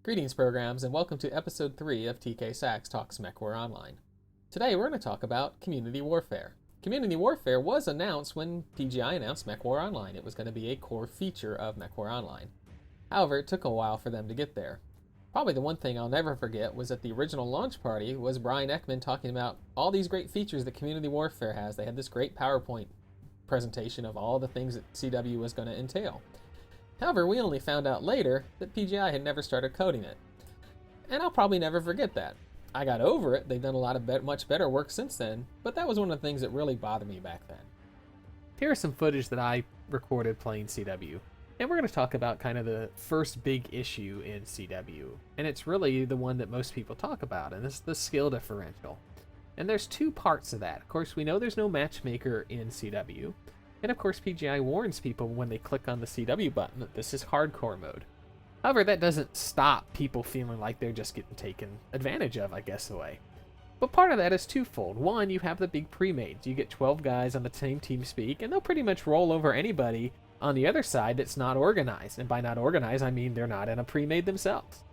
Greetings, programs, and welcome to episode 3 of TK Sachs Talks MechWarrior Online. Today we're going to talk about Community Warfare. Community Warfare was announced when PGI announced MechWarrior Online. It was going to be a core feature of MechWarrior Online. However, it took a while for them to get there. Probably the one thing I'll never forget was at the original launch party was Brian Ekman talking about all these great features that Community Warfare has. They had this great PowerPoint presentation of all the things that CW was going to entail. However, we only found out later that PGI had never started coding it. And I'll probably never forget that. I got over it, they've done a lot of much better work since then, but that was one of the things that really bothered me back then. Here is some footage that I recorded playing CW, and we're going to talk about kind of the first big issue in CW, and it's really the one that most people talk about, and it's the skill differential. And there's two parts of that. Of course, we know there's no matchmaker in CW, and of course PGI warns people when they click on the CW button that this is hardcore mode. However, that doesn't stop people feeling like they're just getting taken advantage of, I guess, away. But part of that is twofold. One, you have the big pre-mades. You get 12 guys on the same team speak, and they'll pretty much roll over anybody on the other side that's not organized. And by not organized, I mean they're not in a pre-made themselves.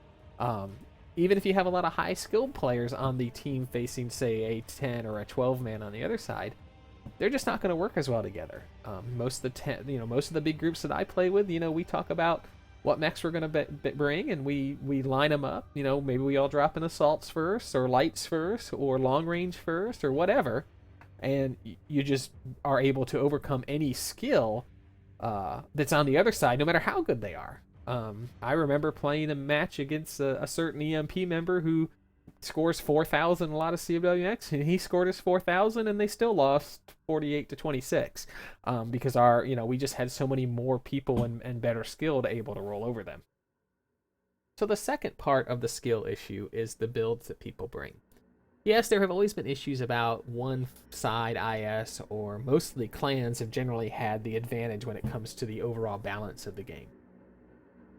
Even if you have a lot of high-skilled players on the team facing, say, a 10 or a 12 man on the other side, they're just not going to work as well together. Most of the big groups that I play with, we talk about what mechs we're going to bring, and we line them up. Maybe we all drop in assaults first, or lights first, or long range first, or whatever, and you just are able to overcome any skill that's on the other side, no matter how good they are. I remember playing a match against a certain EMP member who scores 4,000 a lot of CWX, and he scored his 4,000, and they still lost 48-26 because we just had so many more people and better skilled able to roll over them. So the second part of the skill issue is the builds that people bring. Yes, there have always been issues about one side IS, or mostly clans have generally had the advantage when it comes to the overall balance of the game.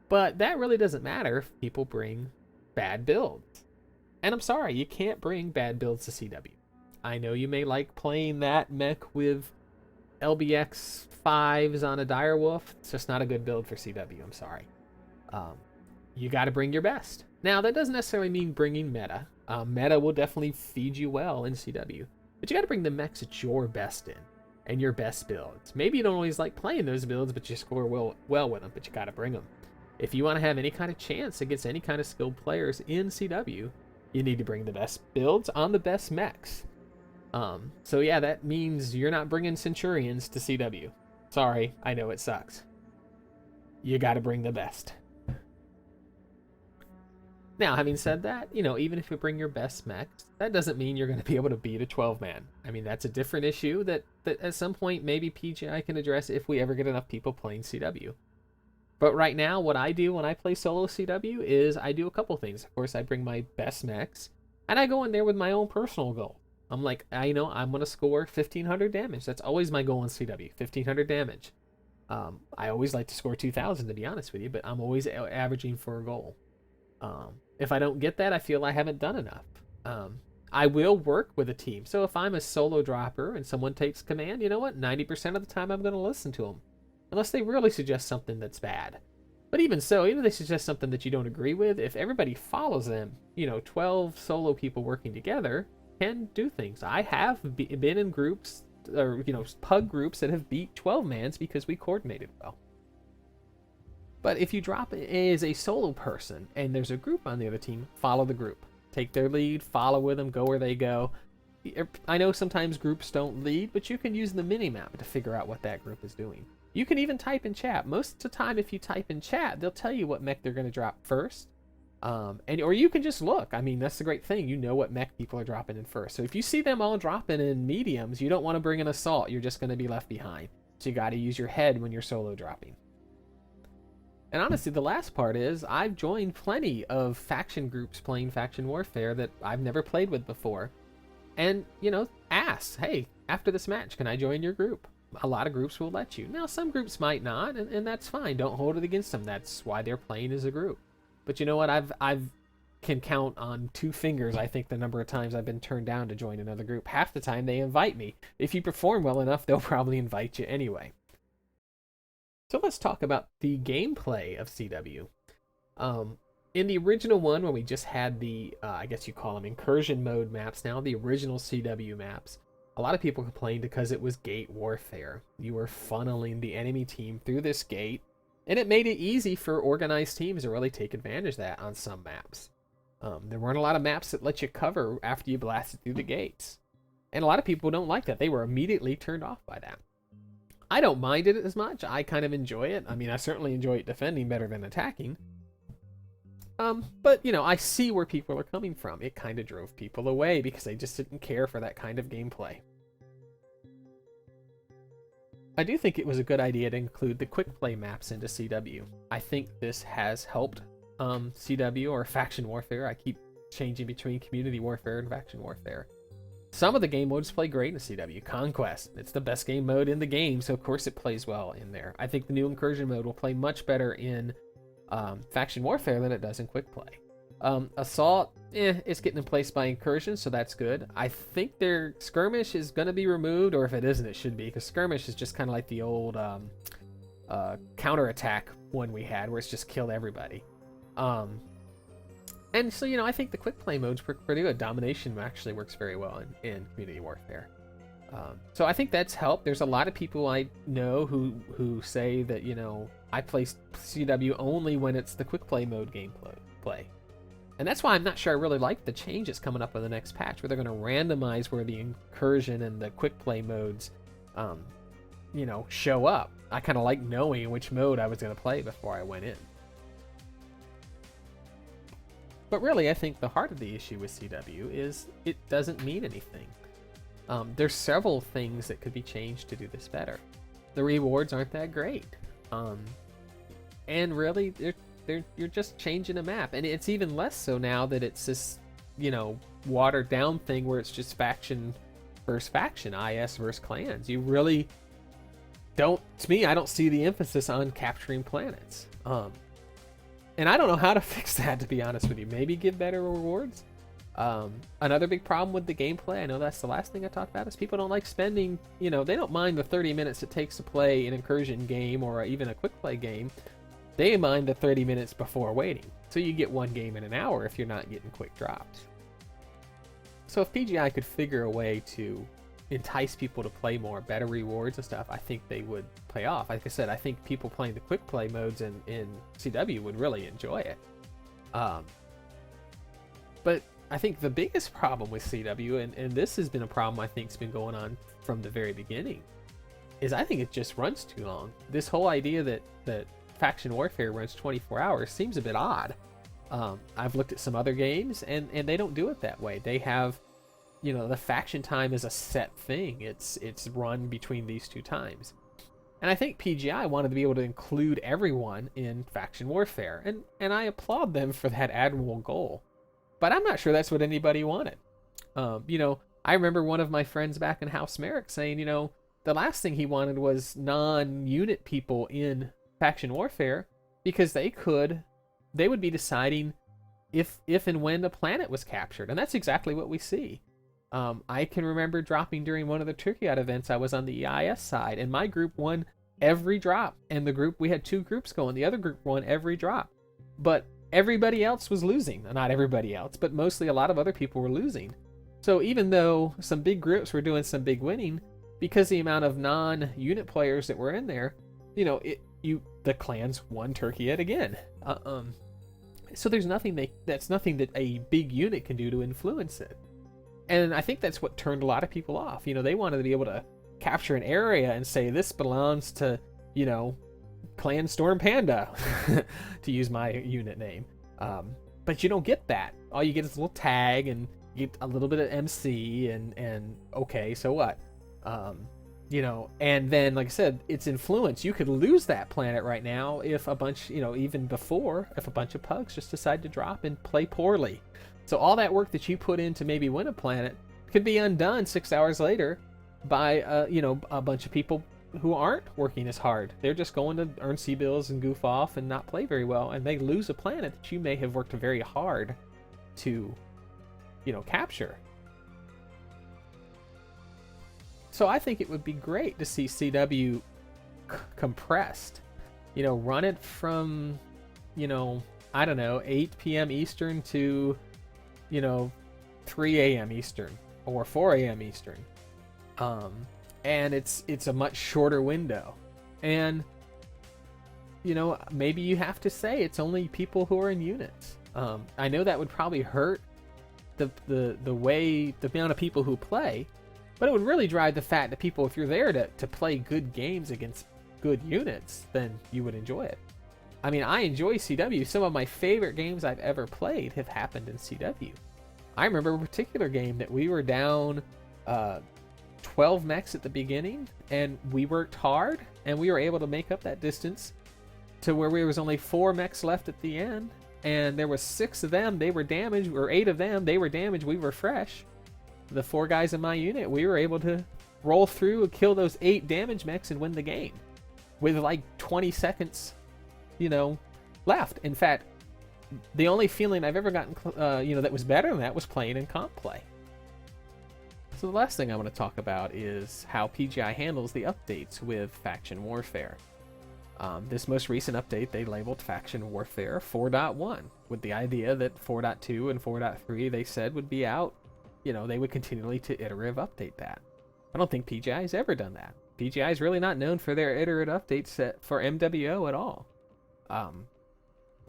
But that really doesn't matter if people bring bad builds. And I'm sorry, you can't bring bad builds to CW. I know you may like playing that mech with LBX 5s on a Direwolf. It's just not a good build for CW, I'm sorry. You got to bring your best. Now, that doesn't necessarily mean bringing meta. Meta will definitely feed you well in CW. But you got to bring the mechs that you're best in, and your best builds. Maybe you don't always like playing those builds, but you score well with them, but you got to bring them. If you want to have any kind of chance against any kind of skilled players in CW, you need to bring the best builds on the best mechs. So yeah, that means you're not bringing Centurions to CW. Sorry, I know it sucks. You gotta bring the best. Now, having said that, even if you bring your best mechs, that doesn't mean you're going to be able to beat a 12-man. I mean, that's a different issue that at some point maybe PGI can address if we ever get enough people playing CW. But right now, what I do when I play solo CW is I do a couple things. Of course, I bring my best mechs, and I go in there with my own personal goal. I'm like, I'm going to score 1,500 damage. That's always my goal in CW, 1,500 damage. I always like to score 2,000, to be honest with you, but I'm always averaging for a goal. If I don't get that, I feel I haven't done enough. I will work with a team. So if I'm a solo dropper and someone takes command, you know what? 90% of the time I'm going to listen to them. Unless they really suggest something that's bad. But even so, even if they suggest something that you don't agree with, if everybody follows them, 12 solo people working together can do things. I have been in groups, or, pug groups that have beat 12 mans because we coordinated well. But if you drop as a solo person and there's a group on the other team, follow the group. Take their lead, follow with them, go where they go. I know sometimes groups don't lead, but you can use the minimap to figure out what that group is doing. You can even type in chat. Most of the time, if you type in chat, they'll tell you what mech they're going to drop first. Or you can just look. I mean, that's the great thing. You know what mech people are dropping in first. So if you see them all dropping in mediums, you don't want to bring an assault. You're just going to be left behind. So you got to use your head when you're solo dropping. And honestly, the last part is I've joined plenty of faction groups playing faction warfare that I've never played with before. And, ask, hey, after this match, can I join your group? A lot of groups will let you. Now, some groups might not, and that's fine. Don't hold it against them. That's why they're playing as a group. But you know what? I've can count on 2 fingers, I think, the number of times I've been turned down to join another group. Half the time, they invite me. If you perform well enough, they'll probably invite you anyway. So let's talk about the gameplay of CW. In the original one, when we just had the, I guess you call them incursion mode maps now, the original CW maps, a lot of people complained because it was gate warfare. You were funneling the enemy team through this gate, and it made it easy for organized teams to really take advantage of that on some maps. There weren't a lot of maps that let you cover after you blasted through the gates. And a lot of people don't like that. They were immediately turned off by that. I don't mind it as much. I kind of enjoy it. I mean, I certainly enjoy it defending better than attacking. But, I see where people are coming from. It kind of drove people away because they just didn't care for that kind of gameplay. I do think it was a good idea to include the quick play maps into CW. I think this has helped CW or faction warfare. I keep changing between community warfare and faction warfare. Some of the game modes play great in CW. Conquest, it's the best game mode in the game, so of course it plays well in there. I think the new incursion mode will play much better in faction warfare than it does in quick play. Assault, it's getting in place by incursion, so that's good. I think their skirmish is going to be removed, or if it isn't, it should be, because skirmish is just kind of like the old counterattack one we had, where it's just killed everybody. And so, I think the quick play mode's pretty good. Domination actually works very well in community warfare. So I think that's helped. There's a lot of people I know who say that, I play CW only when it's the quick play mode gameplay. And that's why I'm not sure I really like the changes coming up in the next patch, where they're going to randomize where the incursion and the quick play modes, show up. I kind of like knowing which mode I was going to play before I went in. But really, I think the heart of the issue with CW is it doesn't mean anything. There's several things that could be changed to do this better. The rewards aren't that great. And really, you're just changing a map. And it's even less so now that it's this, watered down thing where it's just faction versus faction, IS versus clans. You really don't, to me, I don't see the emphasis on capturing planets. And I don't know how to fix that, to be honest with you. Maybe give better rewards. Another big problem with the gameplay, I know that's the last thing I talked about, is people don't like spending, they don't mind the 30 minutes it takes to play an incursion game or even a quick play game. They mind the 30 minutes before waiting. So you get one game in an hour if you're not getting quick drops. So if PGI could figure a way to entice people to play more, better rewards and stuff, I think they would play off. Like I said, I think people playing the quick play modes in CW would really enjoy it. But I think the biggest problem with CW, and this has been a problem I think's been going on from the very beginning, is I think it just runs too long. This whole idea that faction warfare runs 24 hours seems a bit odd. I've looked at some other games, and they don't do it that way. They have, the faction time is a set thing. It's run between these two times. And I think PGI wanted to be able to include everyone in faction warfare, and I applaud them for that admirable goal. But I'm not sure that's what anybody wanted. I remember one of my friends back in House Merrick saying, the last thing he wanted was non-unit people in faction warfare, because they would be deciding if and when the planet was captured. And that's exactly what we see. I can remember dropping during one of the Turkey events. I was on the EIS side, and my group won every drop. And we had two groups going. The other group won every drop. But everybody else was losing. Not everybody else, but mostly a lot of other people were losing. So even though some big groups were doing some big winning, because the amount of non-unit players that were in there, the clans won Turkey yet again. So there's nothing that a big unit can do to influence it. And I think that's what turned a lot of people off. They wanted to be able to capture an area and say, this belongs to, Clan Storm Panda, to use my unit name. But you don't get that. All you get is a little tag, and you get a little bit of MC, and okay, so what? And then, like I said, its influence, you could lose that planet right now if a bunch, even before, if a bunch of pugs just decide to drop and play poorly. So all that work that you put in to maybe win a planet could be undone 6 hours later by, a bunch of people who aren't working as hard. They're just going to earn C-bills and goof off and not play very well, and they lose a planet that you may have worked very hard to, capture. So I think it would be great to see CW compressed. Run it from, I don't know, 8 p.m. Eastern to, you know, 3 a.m. Eastern or 4 a.m. Eastern. And it's a much shorter window. And, you know, maybe you have to say it's only people who are in units. I know that would probably hurt the amount of people who play, but it would really drive the fact that people, if you're there to play good games against good units, then you would enjoy it. I mean, I enjoy CW. Some of my favorite games I've ever played have happened in CW. I remember a particular game that we were down 12 mechs at the beginning, and we worked hard, and we were able to make up that distance to where there was only 4 mechs left at the end, and there was 6 of them, they were damaged, or 8 of them, they were damaged, we were fresh. The 4 guys in my unit, we were able to roll through and kill those 8 damage mechs and win the game with like 20 seconds, you know, left. In fact, the only feeling I've ever gotten, that was better than that was playing in comp play. So the last thing I want to talk about is how PGI handles the updates with Faction Warfare. This most recent update, they labeled Faction Warfare 4.1, with the idea that 4.2 and 4.3 they said would be out. You know, they would continually to iterative update that. I don't think PGI has ever done that. PGI is really not known for their iterative updates for MWO at all.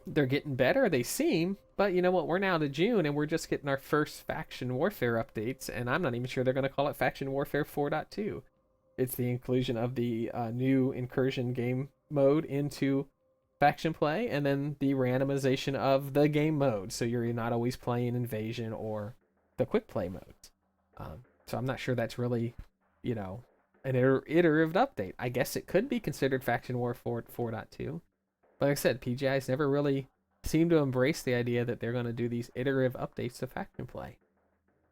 They're getting better, they seem, but you know what? We're now to June, and we're just getting our first Faction Warfare updates, and I'm not even sure they're going to call it Faction Warfare 4.2. It's the inclusion of the new incursion game mode into faction play, and then the randomization of the game mode, so you're not always playing invasion or the quick play modes. So I'm not sure that's really, you know, an iterative update. I guess it could be considered Faction Warfare 4.2. But like I said, PGI's never really seemed to embrace the idea that they're going to do these iterative updates to faction play.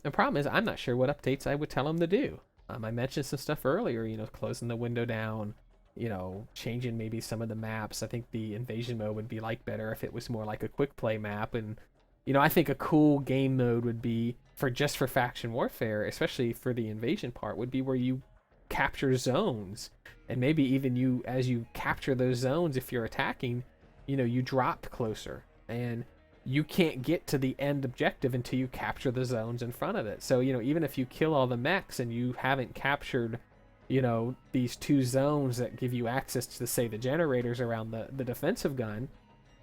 The problem is I'm not sure what updates I would tell them to do. I mentioned some stuff earlier, you know, closing the window down, you know, changing maybe some of the maps. I think the invasion mode would be like better if it was more like a quick play map. And, you know, I think a cool game mode would be for faction warfare, especially for the invasion part, would be where you capture zones. And maybe even you, as you capture those zones, if you're attacking, you know, you drop closer and you can't get to the end objective until you capture the zones in front of it. So, you know, even if you kill all the mechs and you haven't captured, you know, these 2 zones that give you access to, say, the generators around the defensive gun,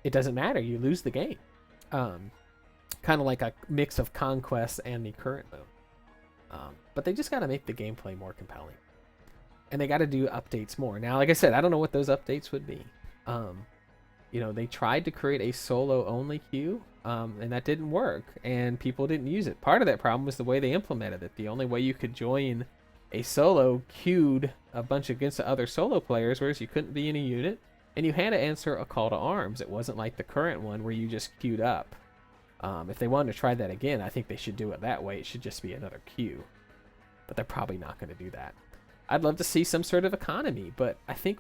it doesn't matter. You lose the game. Kind of like a mix of Conquest and the current mode. But they just got to make the gameplay more compelling. And they got to do updates more. Now, like I said, I don't know what those updates would be. You know, they tried to create a solo-only queue, and that didn't work, and people didn't use it. Part of that problem was the way they implemented it. The only way you could join a solo queued a bunch against the other solo players, whereas you couldn't be in a unit, and you had to answer a call to arms. It wasn't like the current one where you just queued up. If they wanted to try that again, I think they should do it that way. It should just be another queue. But they're probably not going to do that. I'd love to see some sort of economy, but I think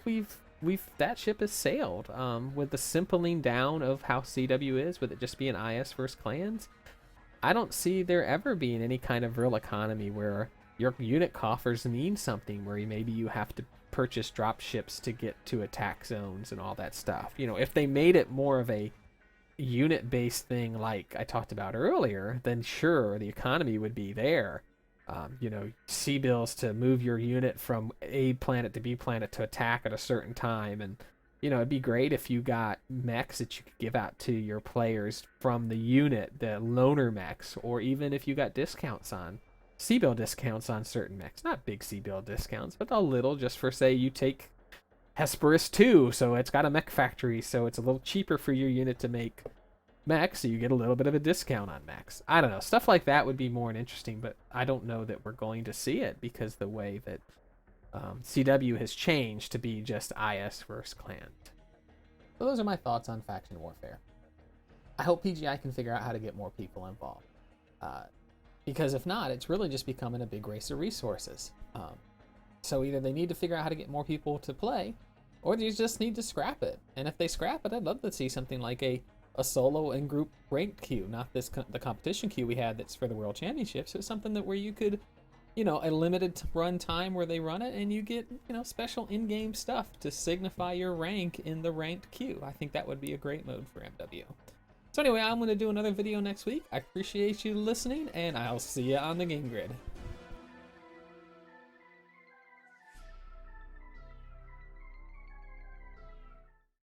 that ship has sailed. With the simpling down of how CW is, with it just being IS versus clans, I don't see there ever being any kind of real economy where your unit coffers mean something, where maybe you have to purchase drop ships to get to attack zones and all that stuff. You know, if they made it more of a unit-based thing like I talked about earlier, then sure, the economy would be there. You know, C-bills to move your unit from A planet to B planet to attack at a certain time. And, you know, it'd be great if you got mechs that you could give out to your players from the unit, the loaner mechs, or even if you got discounts on, C-bill discounts on certain mechs. Not big C-bill discounts, but a little, just for, say, you take Hesperus 2, so it's got a mech factory, so it's a little cheaper for your unit to make mechs, so you get a little bit of a discount on mechs. I don't know. Stuff like that would be more interesting, but I don't know that we're going to see it because the way that CW has changed to be just IS versus clan. So those are my thoughts on faction warfare. I hope PGI can figure out how to get more people involved. Because if not, it's really just becoming a big race of resources. So either they need to figure out how to get more people to play, or they just need to scrap it. And if they scrap it, I'd love to see something like a solo and group ranked queue, not the competition queue we had that's for the World Championships. It's something that where you could, you know, a limited run time where they run it, and you get, you know, special in-game stuff to signify your rank in the ranked queue. I think that would be a great mode for MW. So anyway, I'm going to do another video next week. I appreciate you listening, and I'll see you on the game grid.